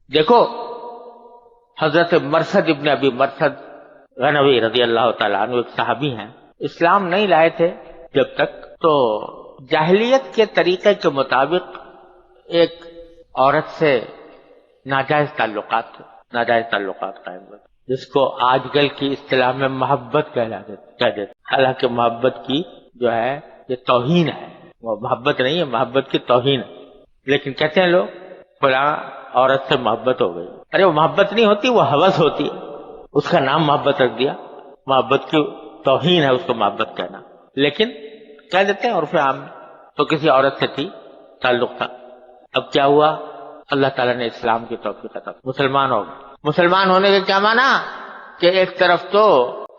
دیکھو حضرت مرثد ابن ابی مرثد غنوی رضی اللہ تعالیٰ عنہ ایک صحابی ہیں، اسلام نہیں لائے تھے جب تک، تو جاہلیت کے طریقے کے مطابق ایک عورت سے ناجائز تعلقات قائم ہوئے، جس کو آج کل کی اصطلاح میں محبت کہہ دیتے، حالانکہ محبت کی جو ہے یہ توہین ہے، وہ محبت نہیں ہے، محبت کی توہین ہے، لیکن کہتے ہیں لوگ فلاں عورت سے محبت ہو گئی، ارے وہ محبت نہیں ہوتی، وہ ہوس ہوتی ہے، اس کا نام محبت رکھ دیا، محبت کی توہین ہے اس کو محبت کہنا، لیکن کہہ دیتے ہیں عرف عام میں۔ تو کسی عورت سے تھی، تعلق تھا، اب کیا ہوا، اللہ تعالیٰ نے اسلام کی توفیق عطا، مسلمان ہو گئے۔ مسلمان ہونے کا کیا معنی کہ ایک طرف تو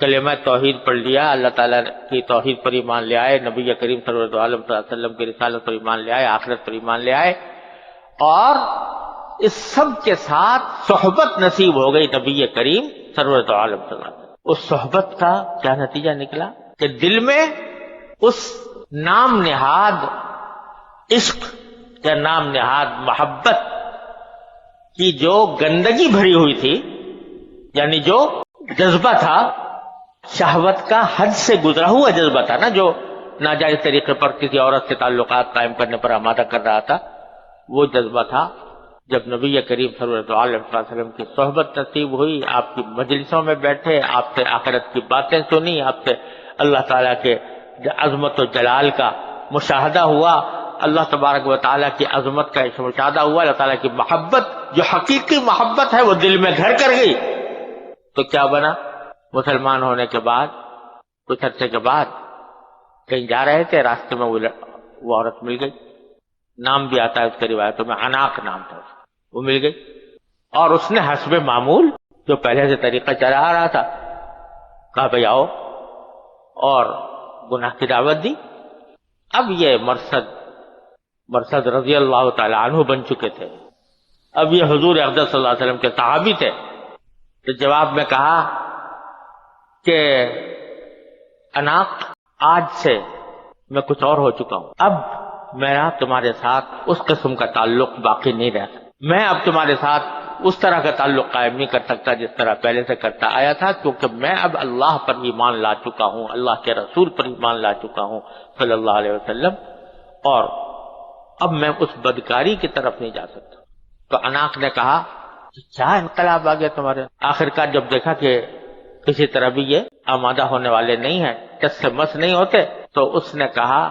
کلمہ توحید پڑھ لیا، اللہ تعالیٰ کی توحید پر ایمان لے آئے، نبی کریم صلی اللہ علیہ وسلم کی رسالت پر ایمان لے آئے، آخرت پر ایمان لے آئے، اور اس سب کے ساتھ صحبت نصیب ہو گئی نبی کریم صلی اللہ علیہ وسلم۔ اس صحبت کا کیا نتیجہ نکلا کہ دل میں اس نام نہاد عشق یا نام نہاد محبت کی جو گندگی بھری ہوئی تھی، یعنی جو جذبہ تھا، شہوت کا حد سے گزرا ہوا جذبہ تھا نا، جو ناجائز طریقے پر کسی عورت سے تعلقات قائم کرنے پر آمادہ کر رہا تھا، وہ جذبہ تھا۔ جب نبی کریم صلی اللہ علیہ وسلم کی صحبت نصیب ہوئی، آپ کی مجلسوں میں بیٹھے، آپ سے آخرت کی باتیں سنی، آپ سے اللہ تعالیٰ کے عظمت و جلال کا مشاہدہ ہوا، اللہ تبارک و تعالیٰ کی عظمت کا مشاہدہ ہوا، اللہ تعالیٰ کی محبت جو حقیقی محبت ہے وہ دل میں گھر کر گئی، تو کیا بنا، مسلمان ہونے کے بعد کچھ عرصے کے بعد کہیں جا رہے تھے، راستے میں وہ عورت مل گئی، نام بھی آتا ہے اس کے روایتوں میں، عناق نام تھا، وہ مل گئی، اور اس نے حسب معمول جو پہلے سے طریقہ چلا آ رہا تھا کہا بھئی آؤ، اور گناہ کی دعوت دی۔ اب یہ مرثد رضی اللہ تعالی عنہ بن چکے تھے، اب یہ حضور اقدس صلی اللہ علیہ وسلم کے صحابی تھے، تو جواب میں کہا کہ عناق آج سے میں کچھ اور ہو چکا ہوں، اب میرا تمہارے ساتھ اس قسم کا تعلق باقی نہیں رہ سکتا، میں اب تمہارے ساتھ اس طرح کا تعلق قائم نہیں کر سکتا جس طرح پہلے سے کرتا آیا تھا، کیونکہ میں اب اللہ پر ایمان لا چکا ہوں، اللہ کے رسول پر ایمان لا چکا ہوں صلی اللہ علیہ وسلم، اور اب میں اس بدکاری کی طرف نہیں جا سکتا۔ تو عناق نے کہا کیا انقلاب آ گیا تمہارے، آخرکار جب دیکھا کہ کسی طرح بھی یہ آمادہ ہونے والے نہیں ہیں، کس سے مس نہیں ہوتے، تو اس نے کہا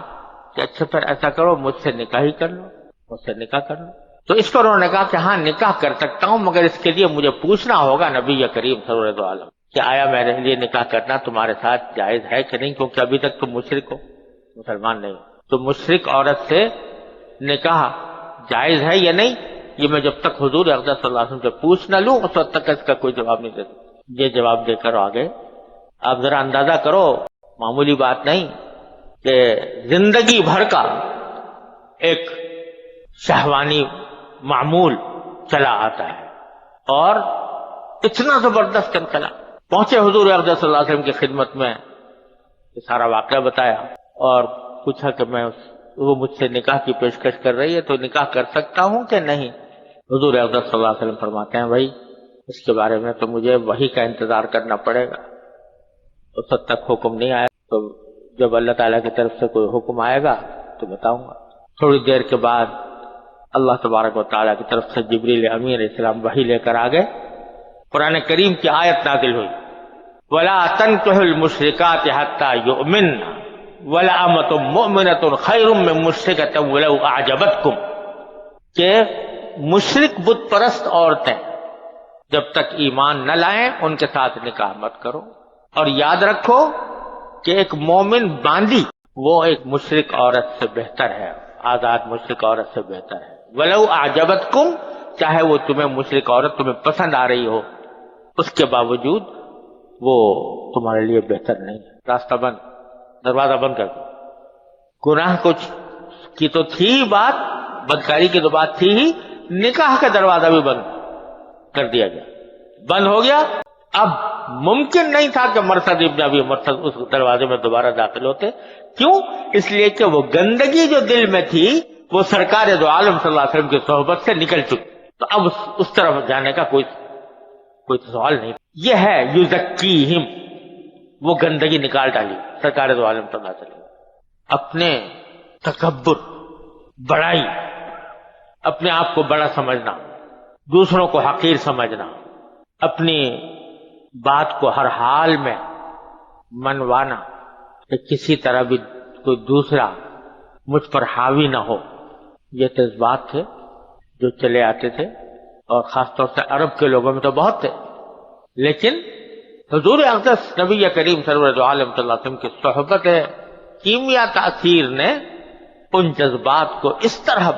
کہ اچھا پھر ایسا کرو، مجھ سے نکاح ہی کر لو، مجھ سے نکاح کر لو۔ تو اس پر انہوں نے کہا کہ ہاں نکاح کر سکتا ہوں، مگر اس کے لیے مجھے پوچھنا ہوگا نبی کریم صلی اللہ علیہ وسلم کہ آیا میرے لیے نکاح کرنا تمہارے ساتھ جائز ہے کہ نہیں، کیونکہ ابھی تک تم مشرک ہو، مسلمان نہیں ہو، تو مشرک عورت سے نکاح جائز ہے یا نہیں، یہ میں جب تک حضور اقدس صلی اللہ علیہ وسلم سے پوچھ نہ لوں اس وقت تک اس کا کوئی جواب نہیں دے سکتا۔ یہ جواب دے کر آگے آپ ذرا اندازہ کرو، معمولی بات نہیں کہ زندگی بھر کا ایک شہوانی معمول چلا آتا ہے، اور اتنا زبردست انقلاب۔ پہنچے حضور اقدس صلی اللہ علیہ وسلم کی خدمت میں، یہ سارا واقعہ بتایا اور پوچھا کہ وہ مجھ سے نکاح کی پیشکش کر رہی ہے تو نکاح کر سکتا ہوں کہ نہیں۔ حضور اقدس صلی اللہ علیہ وسلم فرماتے ہیں بھائی اس کے بارے میں تو مجھے وحی کا انتظار کرنا پڑے گا، اس وقت تک حکم نہیں آیا، تو جب اللہ تعالیٰ کی طرف سے کوئی حکم آئے گا تو بتاؤں گا۔ تھوڑی دیر کے بعد اللہ تبارک و تعالیٰ کی طرف سے جبریل امین علیہ السلام وحی لے کر آ گئے، قرآن کریم کی آیت نازل ہوئی، وَلَا تَنكِحُوا الْمُشْرِكَاتِ حَتَّى يُؤْمِنَّ وَلَأَمَةٌ مُؤْمِنَةٌ خَيْرٌ مِّن مُشْرِكَةٍ وَلَوْ أَعْجَبَتْكُمْ، کہ مشرک بت پرست عورتیں جب تک ایمان نہ لائیں ان کے ساتھ نکاح مت کرو، اور یاد رکھو کہ ایک مومن باندی وہ ایک مشرک عورت سے بہتر ہے، آزاد مشرک عورت سے بہتر ہے، وَلَوْ أَعْجَبَتْكُمْ، چاہے وہ تمہیں مشرک عورت تمہیں پسند آ رہی ہو، اس کے باوجود وہ تمہارے لیے بہتر نہیں ہے۔ راستہ بند، دروازہ بند کر دو۔ گناہ کچھ کی تو تھی بات، بدکاری کی تو بات تھی ہی، نکاح کا دروازہ بھی بند کر دیا گیا، بند ہو گیا۔ اب ممکن نہیں تھا کہ مرثد ابن ابی مرثد اس دروازے میں دوبارہ داخل ہوتے، کیوں؟ اس لیے کہ وہ گندگی جو دل میں تھی وہ سرکار دو عالم صلی اللہ علیہ وسلم کی صحبت سے نکل چکی۔ تو اب اس طرف جانے کا کوئی سوال نہیں. یہ ہے یزکیہم، وہ گندگی نکال ڈالی سرکار دو عالم صلی اللہ علیہ وسلم. اپنے تکبر، بڑائی، اپنے آپ کو بڑا سمجھنا، دوسروں کو حقیر سمجھنا، اپنی بات کو ہر حال میں منوانا کہ کسی طرح بھی کوئی دوسرا مجھ پر حاوی نہ ہو، یہ جذبات تھے جو چلے آتے تھے، اور خاص طور سے عرب کے لوگوں میں تو بہت تھے. لیکن حضور اقدس نبی کریم سرور عالم صلی اللہ علیہ وسلم کی صحبت کیمیا تاثیر نے ان جذبات کو اس طرح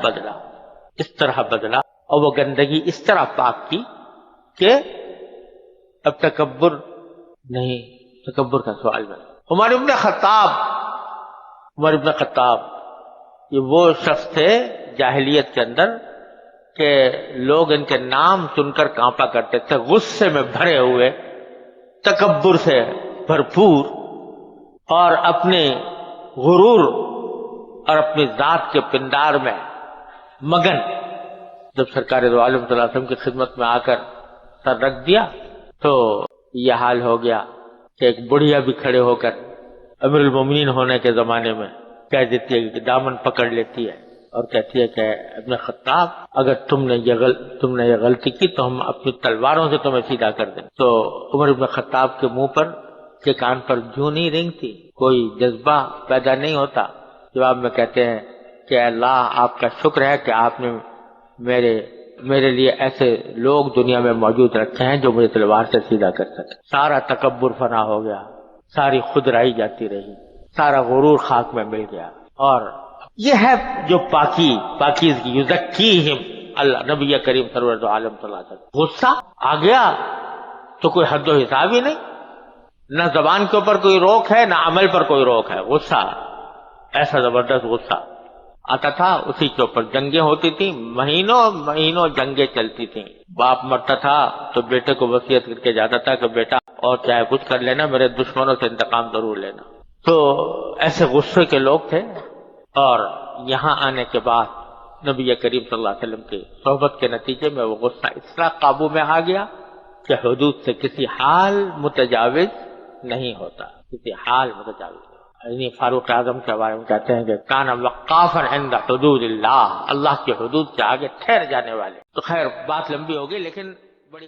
بدلا اور وہ گندگی اس طرح پاک کی کہ اب تکبر نہیں، تکبر کا سوال میں. عمر ابن خطاب یہ وہ شخص تھے جاہلیت کے اندر کہ لوگ ان کے نام سن کر کانپا کرتے تھے، غصے میں بھرے ہوئے، تکبر سے بھرپور، اور اپنے غرور اور اپنی ذات کے پندار میں مگن. جب سرکار دو عالم صلی اللہ علیہ وسلم کی خدمت میں آ کر سر رکھ دیا تو یہ حال ہو گیا کہ ایک بڑھیا بھی کھڑے ہو کر امیر المومنین ہونے کے زمانے میں کہہ دیتی ہے کہ دامن پکڑ لیتی ہے اور کہتی ہے کہ ابن خطاب اگر تم نے یہ غلطی کی تو ہم اپنی تلواروں سے تمہیں سیدھا کر دیں. تو عمر ابن خطاب کے منہ پر کے کان پر جوں نہیں رینگتی، کوئی جذبہ پیدا نہیں ہوتا. جواب میں کہتے ہیں کہ اللہ آپ کا شکر ہے کہ آپ نے میرے لیے ایسے لوگ دنیا میں موجود رکھے ہیں جو مجھے تلوار سے سیدھا کر سکے. سارا تکبر فنا ہو گیا، ساری خودرائی جاتی رہی، سارا غرور خاک میں مل گیا. اور یہ ہے جو پاکیزگی. یزکیہم، اللہ نبی کریم سرور عالم صلی اللہ علیہ وسلم. غصہ آ گیا تو کوئی حد و حساب ہی نہیں، نہ زبان کے اوپر کوئی روک ہے نہ عمل پر کوئی روک ہے. غصہ ایسا زبردست غصہ آتا تھا، اسی کے اوپر جنگیں ہوتی تھیں، مہینوں جنگیں چلتی تھیں. باپ مرتا تھا تو بیٹے کو وصیت کر کے جاتا تھا کہ بیٹا اور چاہے کچھ کر لینا، میرے دشمنوں سے انتقام ضرور لینا. تو ایسے غصے کے لوگ تھے. اور یہاں آنے کے بعد نبی کریم صلی اللہ علیہ وسلم کی صحبت کے نتیجے میں وہ غصہ اس طرح قابو میں آ گیا کہ حدود سے کسی حال متجاوز نہیں ہوتا، کسی حال متجاوز. یعنی فاروق اعظم کے بارے میں کہتے ہیں کہ کان وقافا عند حدود اللہ، اللہ کی حدود سے آگے ٹھہر جانے والے. تو خیر بات لمبی ہوگی لیکن بڑی